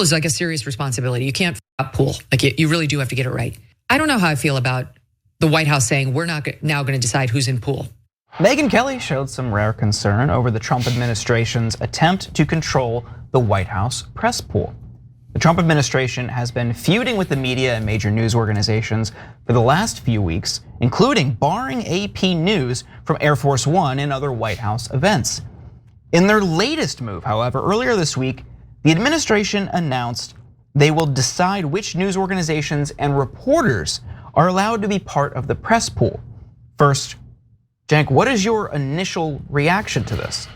is like a serious responsibility. You can't f up pool. Like you really do have to get it right. I don't know how I feel about the White House saying we're not now going to decide who's in pool. Megyn Kelly showed some rare concern over the Trump administration's attempt to control the White House press pool. The Trump administration has been feuding with the media and major news organizations for the last few weeks, including barring AP News from Air Force One and other White House events. In their latest move, however, earlier this week, the administration announced they will decide which news organizations and reporters are allowed to be part of the press pool. First, Cenk, what is your initial reaction to this?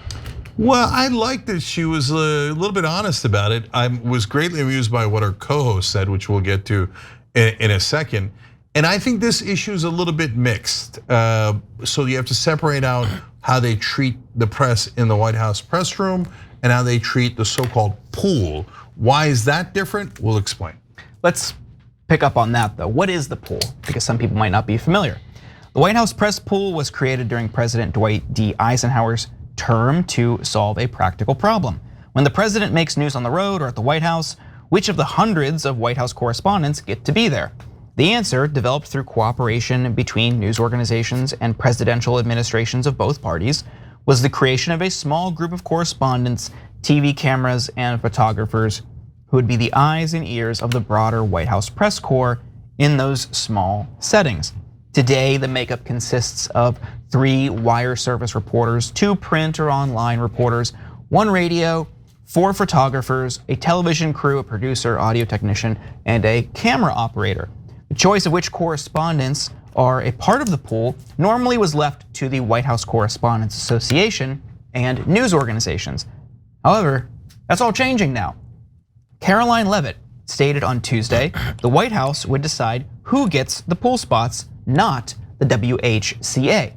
Well, I like that she was a little bit honest about it. I was greatly amused by what her co-host said, which we'll get to in a second. And I think this issue is a little bit mixed. So you have to separate out how they treat the press in the White House press room and how they treat the so-called pool. Why is that different? We'll explain. Let's pick up on that though. What is the pool? Because some people might not be familiar. The White House press pool was created during President Dwight D. Eisenhower's term to solve a practical problem. When the president makes news on the road or at the White House, which of the hundreds of White House correspondents get to be there? The answer, developed through cooperation between news organizations and presidential administrations of both parties, was the creation of a small group of correspondents, TV cameras, and photographers who would be the eyes and ears of the broader White House press corps in those small settings. Today, the makeup consists of 3 wire service reporters, 2 print or online reporters, 1 radio, 4 photographers, a television crew, a producer, audio technician, and a camera operator. The choice of which correspondents are a part of the pool normally was left to the White House Correspondents Association and news organizations. However, that's all changing now. Caroline Leavitt stated on Tuesday the White House would decide who gets the pool spots, not the WHCA.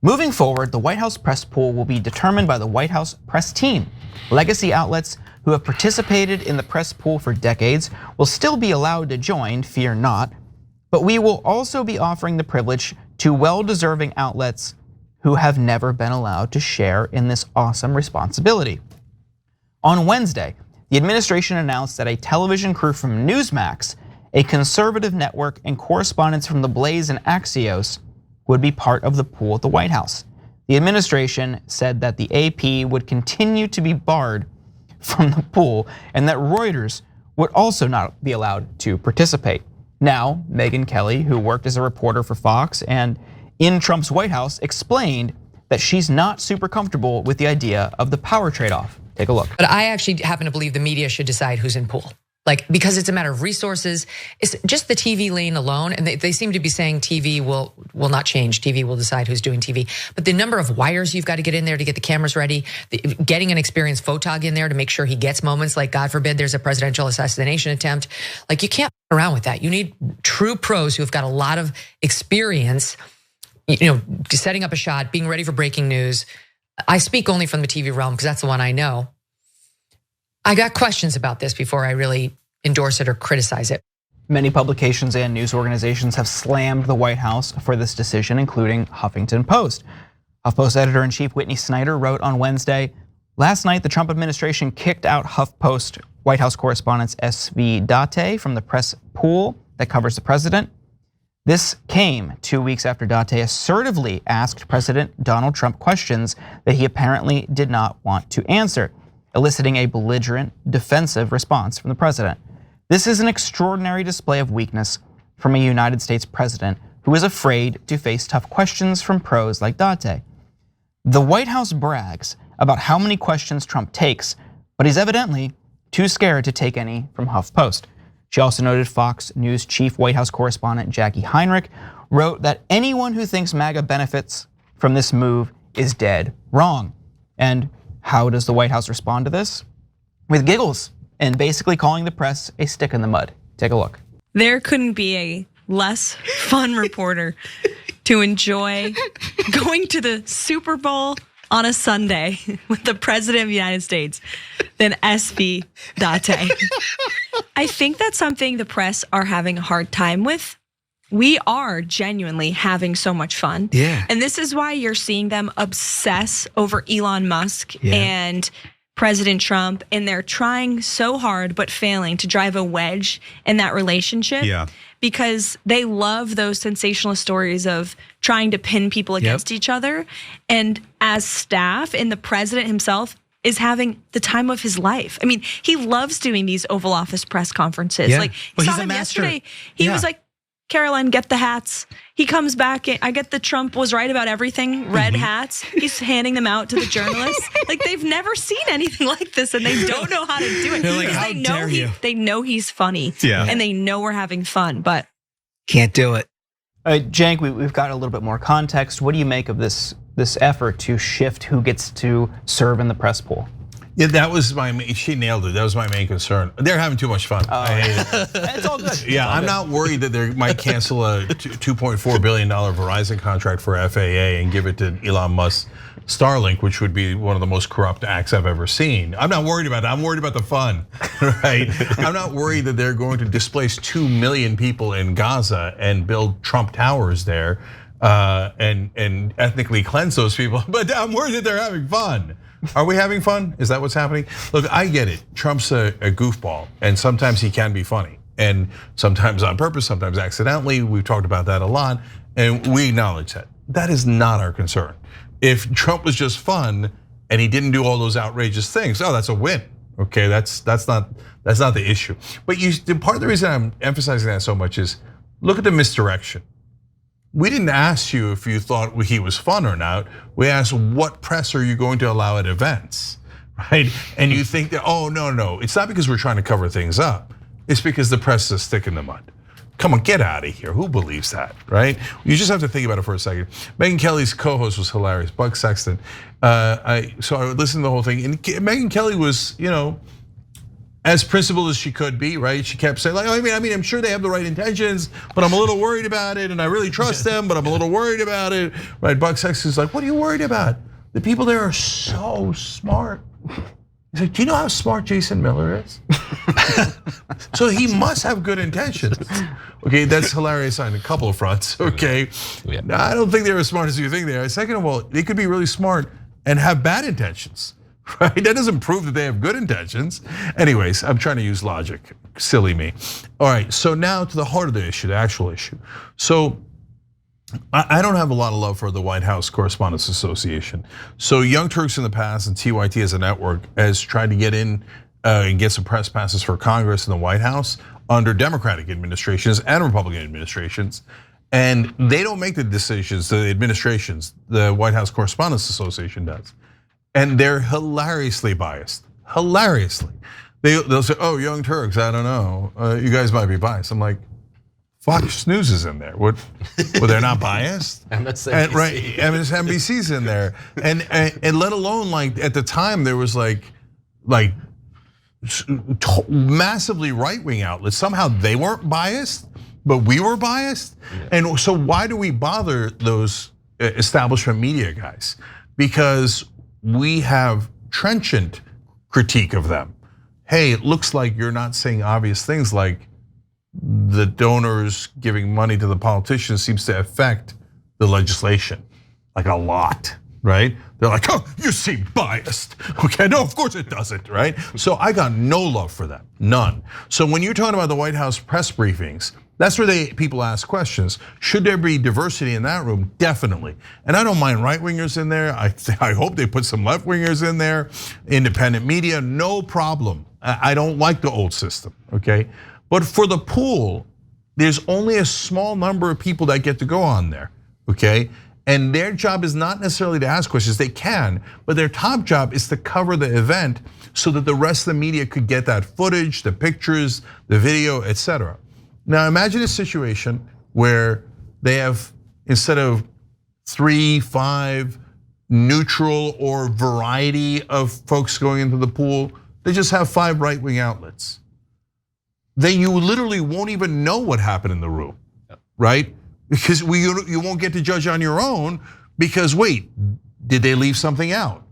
Moving forward, the White House press pool will be determined by the White House press team. Legacy outlets who have participated in the press pool for decades will still be allowed to join, fear not, but we will also be offering the privilege to well-deserving outlets who have never been allowed to share in this awesome responsibility. On Wednesday, the administration announced that a television crew from Newsmax, a conservative network, and correspondents from The Blaze and Axios would be part of the pool at the White House. The administration said that the AP would continue to be barred from the pool and that Reuters would also not be allowed to participate. Now, Megyn Kelly, who worked as a reporter for Fox and in Trump's White House, explained that she's not super comfortable with the idea of the power trade-off. Take a look. But I actually happen to believe the media should decide who's in pool. Like, because it's a matter of resources. It's just the TV lane alone, and they seem to be saying TV will not change. TV will decide who's doing TV. But the number of wires you've got to get in there to get the cameras ready, getting an experienced photog in there to make sure he gets moments like, God forbid, there's a presidential assassination attempt. Like, you can't f around with that. You need true pros who have got a lot of experience, setting up a shot, being ready for breaking news. I speak only from the TV realm because that's the one I know. I got questions about this before I really endorse it or criticize it. Many publications and news organizations have slammed the White House for this decision, including Huffington Post. HuffPost editor-in-chief Whitney Snyder wrote on Wednesday, last night the Trump administration kicked out HuffPost White House correspondent SV Date from the press pool that covers the president. This came 2 weeks after Date assertively asked President Donald Trump questions that he apparently did not want to answer, eliciting a belligerent, defensive response from the president. This is an extraordinary display of weakness from a United States president who is afraid to face tough questions from pros like Date. The White House brags about how many questions Trump takes, but he's evidently too scared to take any from HuffPost. She also noted Fox News chief White House correspondent Jackie Heinrich wrote that anyone who thinks MAGA benefits from this move is dead wrong. And how does the White House respond to this? With giggles and basically calling the press a stick in the mud. Take a look. There couldn't be a less fun reporter to enjoy going to the Super Bowl on a Sunday with the President of the United States than SV Date. I think that's something the press are having a hard time with. We are genuinely having so much fun. Yeah. And this is why you're seeing them obsess over Elon Musk and President Trump, and they're trying so hard but failing to drive a wedge in that relationship. Yeah. Because they love those sensationalist stories of trying to pin people against each other. And as staff, and the president himself is having the time of his life. I mean, he loves doing these Oval Office press conferences. Yeah. Like, Well, saw he's a him master. yesterday. He was like, Caroline, get the hats. He comes back. I get the Trump was right about everything. Red hats. He's handing them out to the journalists. Like, they've never seen anything like this, and they don't know how to do it. They're like, Because how they dare you? They know he's funny. Yeah. And they know we're having fun, but Can't do it. Cenk, we've got a little bit more context. What do you make of this effort to shift who gets to serve in the press pool? Yeah, that was she nailed it. That was my main concern. They're having too much fun. I hate it. It's all good. Yeah, I'm not worried that they might cancel a $2.4 billion Verizon contract for FAA and give it to Elon Musk Starlink, which would be one of the most corrupt acts I've ever seen. I'm not worried about it. I'm worried about the fun, right? I'm not worried that they're going to displace 2 million people in Gaza and build Trump towers there and ethnically cleanse those people. But I'm worried that they're having fun. Are we having fun? Is that what's happening? Look, I get it. Trump's a goofball, and sometimes he can be funny, and sometimes on purpose, sometimes accidentally. We've talked about that a lot, and we acknowledge that. That is not our concern. If Trump was just fun and he didn't do all those outrageous things, that's a win. Okay, that's not the issue. But part of the reason I'm emphasizing that so much is look at the misdirection. We didn't ask you if you thought he was fun or not. We asked what press are you going to allow at events, right? And you think that, oh, no, it's not because we're trying to cover things up. It's because the press is a stick in the mud. Come on, get out of here. Who believes that, right? You just have to think about it for a second. Megyn Kelly's co-host was hilarious, Buck Sexton. So I would listen to the whole thing, and Megyn Kelly was, as principled as she could be, right? She kept saying, like, I mean, I'm sure they have the right intentions, but I'm a little worried about it, and I really trust them, but I'm a little worried about it, right? Buck Sexton's like, what are you worried about? The people there are so smart. He's like, do you know how smart Jason Miller is? So he must have good intentions. Okay, that's hilarious on a couple of fronts, okay? Yeah. Now, I don't think they're as smart as you think they are. Second of all, they could be really smart and have bad intentions. Right? That doesn't prove that they have good intentions. Anyways, I'm trying to use logic. Silly me. All right, so now to the heart of the issue, the actual issue. So I don't have a lot of love for the White House Correspondents Association. So Young Turks in the past and TYT as a network has tried to get in and get some press passes for Congress and the White House under Democratic administrations and Republican administrations. And they don't make the decisions, the administrations, the White House Correspondents Association does. And they're hilariously biased, hilariously. They'll say, oh, Young Turks, I don't know, you guys might be biased. I'm like, Fox News is in there. Well, they're not biased. MSNBC. Right, MSNBC's in there, and let alone like at the time there was like massively right-wing outlets. Somehow they weren't biased, but we were biased. Yeah. And so why do we bother those establishment media guys? Because we have trenchant critique of them. Hey, it looks like you're not saying obvious things like the donors giving money to the politicians seems to affect the legislation, like a lot, right? They're like, oh, you seem biased. Okay, no, of course it doesn't, right? So I got no love for them, none. So when you're talking about the White House press briefings, that's where people ask questions. Should there be diversity in that room? Definitely. And I don't mind right-wingers in there. I hope they put some left-wingers in there. Independent media, no problem. I don't like the old system, okay? But for the pool, there's only a small number of people that get to go on there, okay? And their job is not necessarily to ask questions, they can, but their top job is to cover the event so that the rest of the media could get that footage, the pictures, the video, etc. Now imagine a situation where they have, instead of 3, 5 neutral or variety of folks going into the pool, they just have 5 right-wing outlets. Then you literally won't even know what happened in the room, right? Because you won't get to judge on your own because wait, did they leave something out?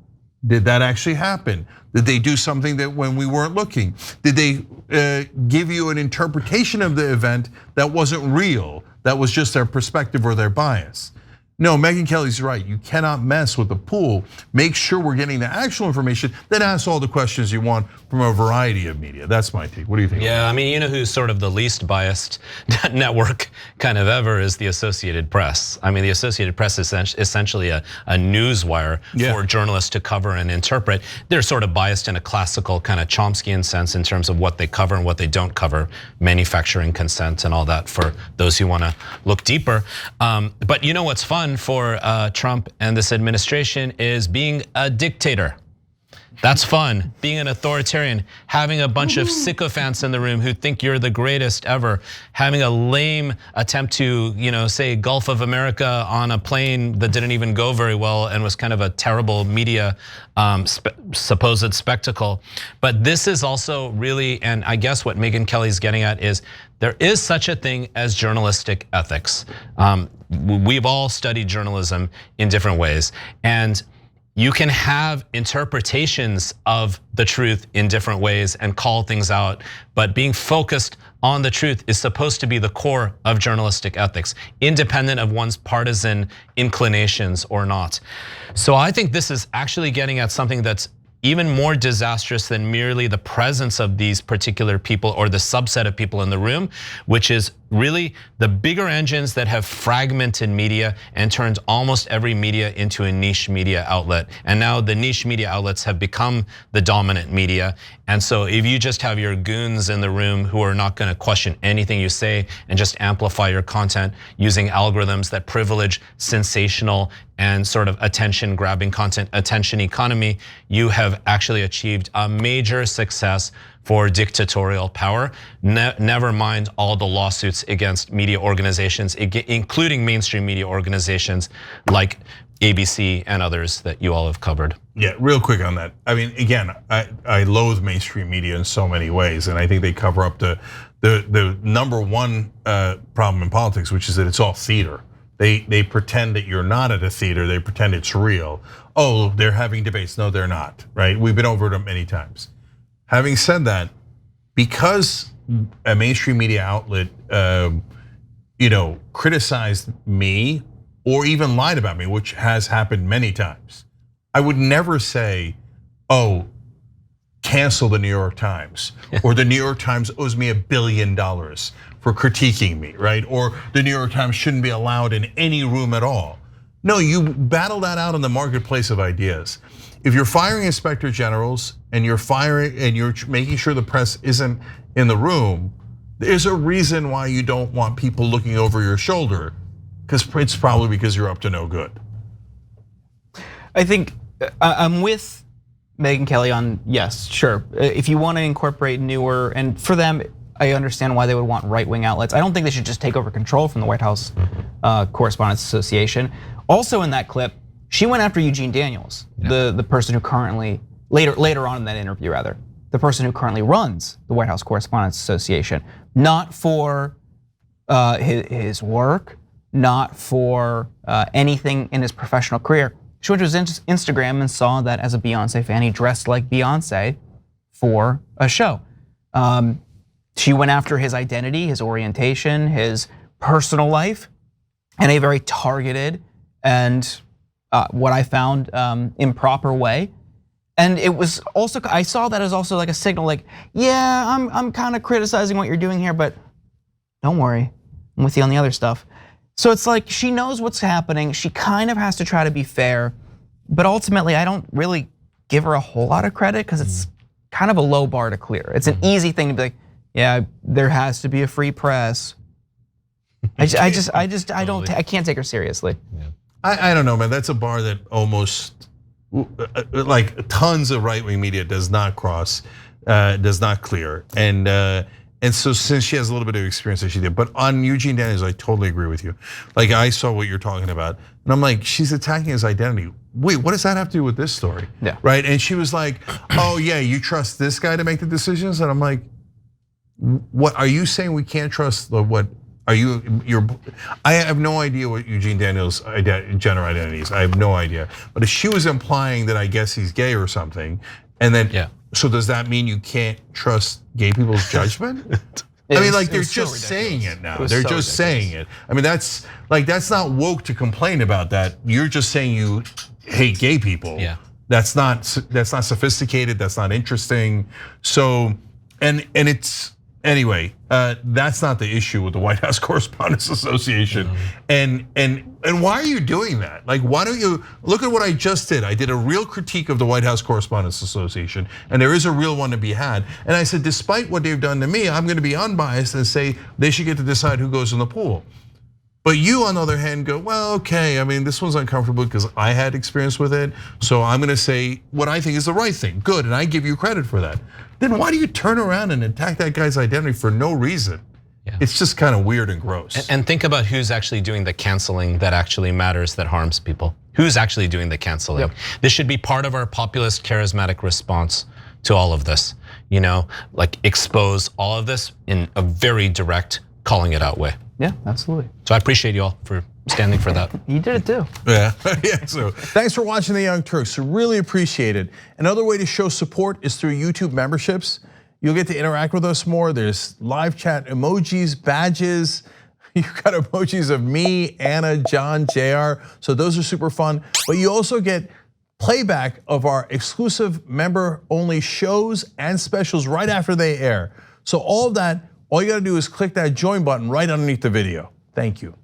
Did that actually happen? Did they do something that when we weren't looking? Did they give you an interpretation of the event that wasn't real, that was just their perspective or their bias? No, Megyn Kelly's right. You cannot mess with the pool. Make sure we're getting the actual information that asks all the questions you want from a variety of media. That's my take. What do you think? Yeah, I mean, you know who's sort of the least biased network kind of ever is the Associated Press. I mean, the Associated Press is essentially a news wire for journalists to cover and interpret. They're sort of biased in a classical kind of Chomskyan sense in terms of what they cover and what they don't cover, manufacturing consent and all that for those who want to look deeper. But you know what's fun for Trump and this administration is being a dictator. That's fun, being an authoritarian, having a bunch of sycophants in the room who think you're the greatest ever, having a lame attempt to, say Gulf of America on a plane that didn't even go very well and was kind of a terrible media supposed spectacle. But this is also really, and I guess what Megyn Kelly's getting at is there is such a thing as journalistic ethics. We've all studied journalism in different ways, and you can have interpretations of the truth in different ways and call things out, but being focused on the truth is supposed to be the core of journalistic ethics, independent of one's partisan inclinations or not. So I think this is actually getting at something that's even more disastrous than merely the presence of these particular people or the subset of people in the room, which is really the bigger engines that have fragmented media and turned almost every media into a niche media outlet. And now the niche media outlets have become the dominant media. And so if you just have your goons in the room who are not gonna question anything you say and just amplify your content using algorithms that privilege sensational and sort of attention grabbing content, attention economy, you have actually achieved a major success for dictatorial power. Never mind all the lawsuits against media organizations, including mainstream media organizations like ABC and others that you all have covered. Yeah, real quick on that. I mean, again, I loathe mainstream media in so many ways, and I think they cover up the number one problem in politics, which is that it's all theater. They pretend that you're not at a theater. They pretend it's real. Oh, they're having debates. No, they're not. Right? We've been over it many times. Having said that, because a mainstream media outlet, criticized me or even lied about me, which has happened many times, I would never say, "Oh, cancel the New York Times," or the New York Times owes me $1 billion for critiquing me, right? Or the New York Times shouldn't be allowed in any room at all. No, you battle that out in the marketplace of ideas. If you're firing inspector generals and you're making sure the press isn't in the room, there's a reason why you don't want people looking over your shoulder, because it's probably because you're up to no good. I think I'm with Megyn Kelly on, yes, sure. If you want to incorporate newer, and for them, I understand why they would want right-wing outlets. I don't think they should just take over control from the White House Correspondents Association. Also in that clip, she went after Eugene Daniels, the person who currently, later on in that interview rather, the person who currently runs the White House Correspondents Association, not for his work, not for anything in his professional career. She went to his Instagram and saw that as a Beyonce fan, he dressed like Beyonce for a show. She went after his identity, his orientation, his personal life in a very targeted and what I found improper way. And it was also, I saw that as also like a signal like, yeah, I'm kind of criticizing what you're doing here, but don't worry, I'm with you on the other stuff. So it's like she knows what's happening. She kind of has to try to be fair, but ultimately I don't really give her a whole lot of credit because it's kind of a low bar to clear. It's an easy thing to be like, yeah, there has to be a free press. I can't take her seriously. Yeah. I don't know, man. That's a bar that almost, like tons of right-wing media does not cross, does not clear. And so since she has a little bit of experience that she did, but on Eugene Daniels, I totally agree with you. Like I saw what you're talking about, and I'm like, she's attacking his identity. Wait, what does that have to do with this story? Yeah. Right? And she was like, oh yeah, you trust this guy to make the decisions? And I'm like, what are you saying we can't trust what? I have no idea what Eugene Daniels' gender identity is. I have no idea. But if she was implying that I guess he's gay or something, and then, so does that mean you can't trust gay people's judgment? I mean, like they're just saying it now. They're just saying it. I mean, that's not woke to complain about that. You're just saying you hate gay people. Yeah. That's not sophisticated. That's not interesting. So, and it's anyway. That's not the issue with the White House Correspondents Association. And why are you doing that? Like, why don't you look at what I just did? I did a real critique of the White House Correspondents Association, and there is a real one to be had. And I said, despite what they've done to me, I'm going to be unbiased and say they should get to decide who goes in the pool. But you, on the other hand, go, well, okay, I mean, this one's uncomfortable because I had experience with it. So I'm gonna say what I think is the right thing. Good, and I give you credit for that. Then why do you turn around and attack that guy's identity for no reason? Yeah. It's just kind of weird and gross. And think about who's actually doing the canceling that actually matters, that harms people. Who's actually doing the canceling? Yep. This should be part of our populist, charismatic response to all of this. Like expose all of this in a very direct, calling it out way. Yeah, absolutely. So I appreciate you all for standing for that. You did it too. Yeah, so thanks for watching the Young Turks, really appreciate it. Another way to show support is through YouTube memberships. You'll get to interact with us more. There's live chat emojis, badges. You've got emojis of me, Anna, John, JR. So those are super fun. But you also get playback of our exclusive member-only shows and specials right after they air. So all of that, all you gotta do is click that join button right underneath the video. Thank you.